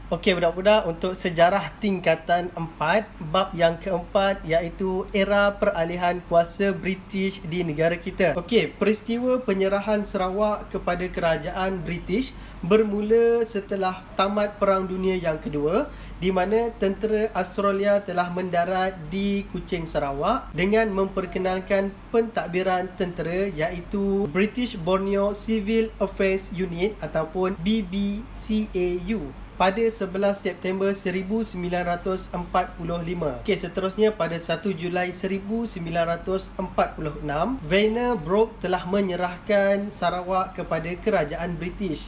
Okey budak-budak, untuk sejarah tingkatan 4, bab yang keempat iaitu era peralihan kuasa British di negara kita. Okey, peristiwa penyerahan Sarawak kepada kerajaan British bermula setelah tamat Perang Dunia yang Kedua, di mana tentera Australia telah mendarat di Kuching Sarawak dengan memperkenalkan pentadbiran tentera iaitu British Borneo Civil Affairs Unit ataupun BBCAU pada 11 September 1945. Okey, seterusnya pada 1 Julai 1946, Vanner Brooke telah menyerahkan Sarawak kepada kerajaan British.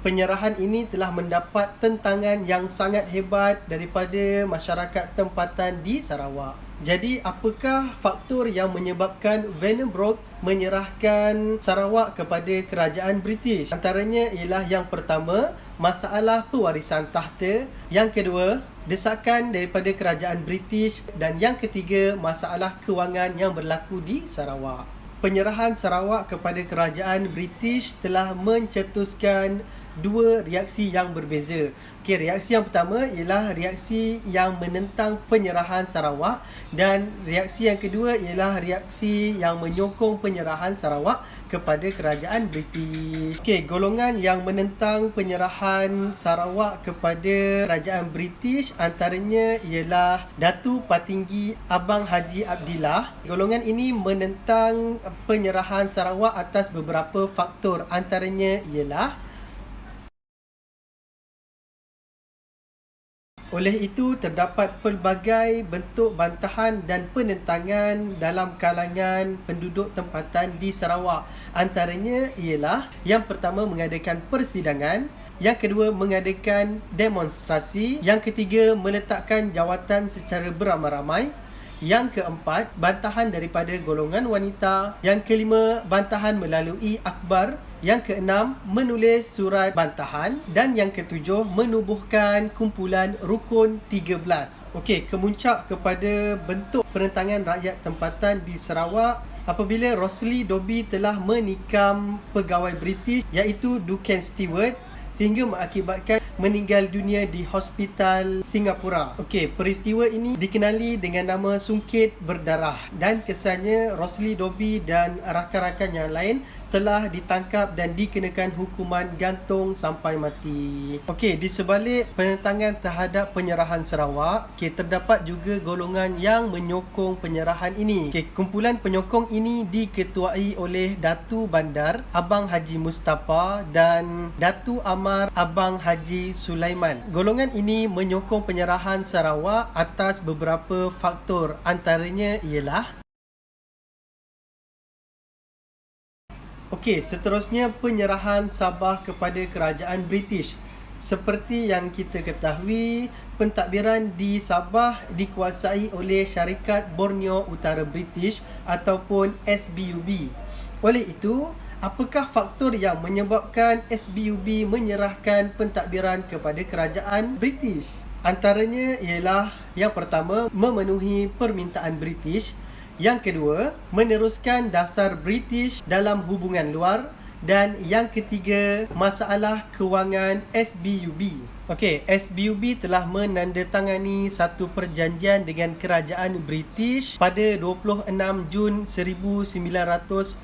Penyerahan ini telah mendapat tentangan yang sangat hebat daripada masyarakat tempatan di Sarawak. Jadi, apakah faktor yang menyebabkan Vanner Brooke menyerahkan Sarawak kepada kerajaan British? Antaranya ialah yang pertama, masalah pewarisan takhta. Yang kedua, desakan daripada kerajaan British. Dan yang ketiga, masalah kewangan yang berlaku di Sarawak. Penyerahan Sarawak kepada kerajaan British telah mencetuskan dua reaksi yang berbeza. Okey, reaksi yang pertama ialah reaksi yang menentang penyerahan Sarawak dan reaksi yang kedua ialah reaksi yang menyokong penyerahan Sarawak kepada kerajaan British. Okey, golongan yang menentang penyerahan Sarawak kepada kerajaan British antaranya ialah Datu Patinggi Abang Haji Abdillah. Golongan ini menentang penyerahan Sarawak atas beberapa faktor, antaranya ialah oleh itu, terdapat pelbagai bentuk bantahan dan penentangan dalam kalangan penduduk tempatan di Sarawak. Antaranya ialah yang pertama mengadakan persidangan, yang kedua mengadakan demonstrasi, yang ketiga meletakkan jawatan secara beramai-ramai, yang keempat bantahan daripada golongan wanita, yang kelima bantahan melalui akhbar, yang keenam menulis surat bantahan dan yang ketujuh menubuhkan kumpulan rukun 13. Okey, kemuncak kepada bentuk penentangan rakyat tempatan di Sarawak apabila Rosalie Dobbie telah menikam pegawai British iaitu Duncan Stewart sehingga mengakibatkan meninggal dunia di hospital Singapura. Okey, peristiwa ini dikenali dengan nama Sungkit Berdarah dan kesannya Rosalie Dobbie dan rakan-rakan yang lain telah ditangkap dan dikenakan hukuman gantung sampai mati. Okey, di sebalik penentangan terhadap penyerahan Sarawak, terdapat juga golongan yang menyokong penyerahan ini. Kumpulan penyokong ini diketuai oleh Datu Bandar Abang Haji Mustafa dan Datu Amar Abang Haji Sulaiman. Golongan ini menyokong penyerahan Sarawak atas beberapa faktor, antaranya ialah okey, seterusnya penyerahan Sabah kepada kerajaan British. Seperti yang kita ketahui, pentadbiran di Sabah dikuasai oleh Syarikat Borneo Utara British ataupun SBUB. Oleh itu, apakah faktor yang menyebabkan SBUB menyerahkan pentadbiran kepada kerajaan British? Antaranya ialah yang pertama, memenuhi permintaan British. Yang kedua, meneruskan dasar British dalam hubungan luar. Dan yang ketiga, masalah kewangan SBUB. Okey, SBUB telah menandatangani satu perjanjian dengan kerajaan British pada 26 Jun 1946.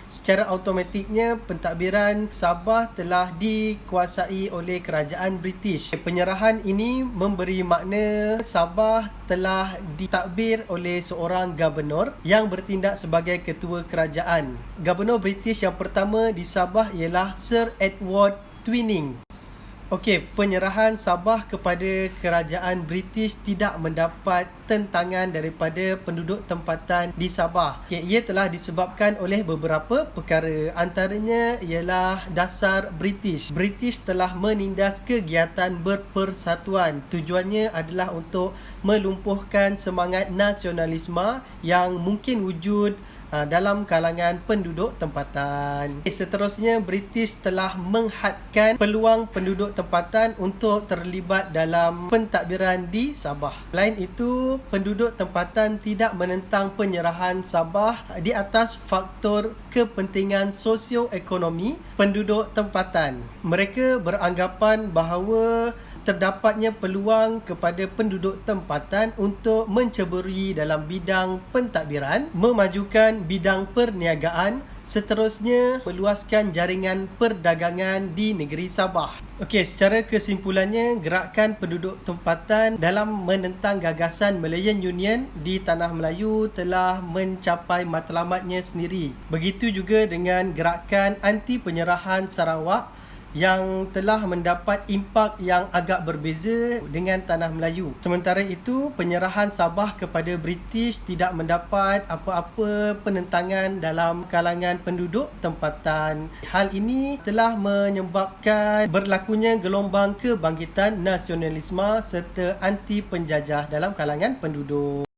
Secara automatiknya, pentadbiran Sabah telah dikuasai oleh kerajaan British. Penyerahan ini memberi makna Sabah telah ditadbir oleh seorang gubernur yang bertindak sebagai ketua kerajaan. Gubernur British yang pertama di Sabah ialah Sir Edward Twining. Okey, penyerahan Sabah kepada kerajaan British tidak mendapat tentangan daripada penduduk tempatan di Sabah. Okey, ia telah disebabkan oleh beberapa perkara. Antaranya ialah dasar British. British telah menindas kegiatan berpersatuan. Tujuannya adalah untuk melumpuhkan semangat nasionalisme yang mungkin wujud dalam kalangan penduduk tempatan. Seterusnya, British telah menghadkan peluang penduduk tempatan untuk terlibat dalam pentadbiran di Sabah. Selain itu, penduduk tempatan tidak menentang penyerahan Sabah di atas faktor kepentingan sosioekonomi penduduk tempatan. Mereka beranggapan bahawa terdapatnya peluang kepada penduduk tempatan untuk menceburi dalam bidang pentadbiran, memajukan bidang perniagaan, seterusnya meluaskan jaringan perdagangan di negeri Sabah. Okey, secara kesimpulannya, gerakan penduduk tempatan dalam menentang gagasan Malayan Union di Tanah Melayu telah mencapai matlamatnya sendiri. Begitu juga dengan gerakan anti penyerahan Sarawak yang telah mendapat impak yang agak berbeza dengan Tanah Melayu. Sementara itu, penyerahan Sabah kepada British tidak mendapat apa-apa penentangan dalam kalangan penduduk tempatan. Hal ini telah menyebabkan berlakunya gelombang kebangkitan nasionalisme serta anti penjajah dalam kalangan penduduk.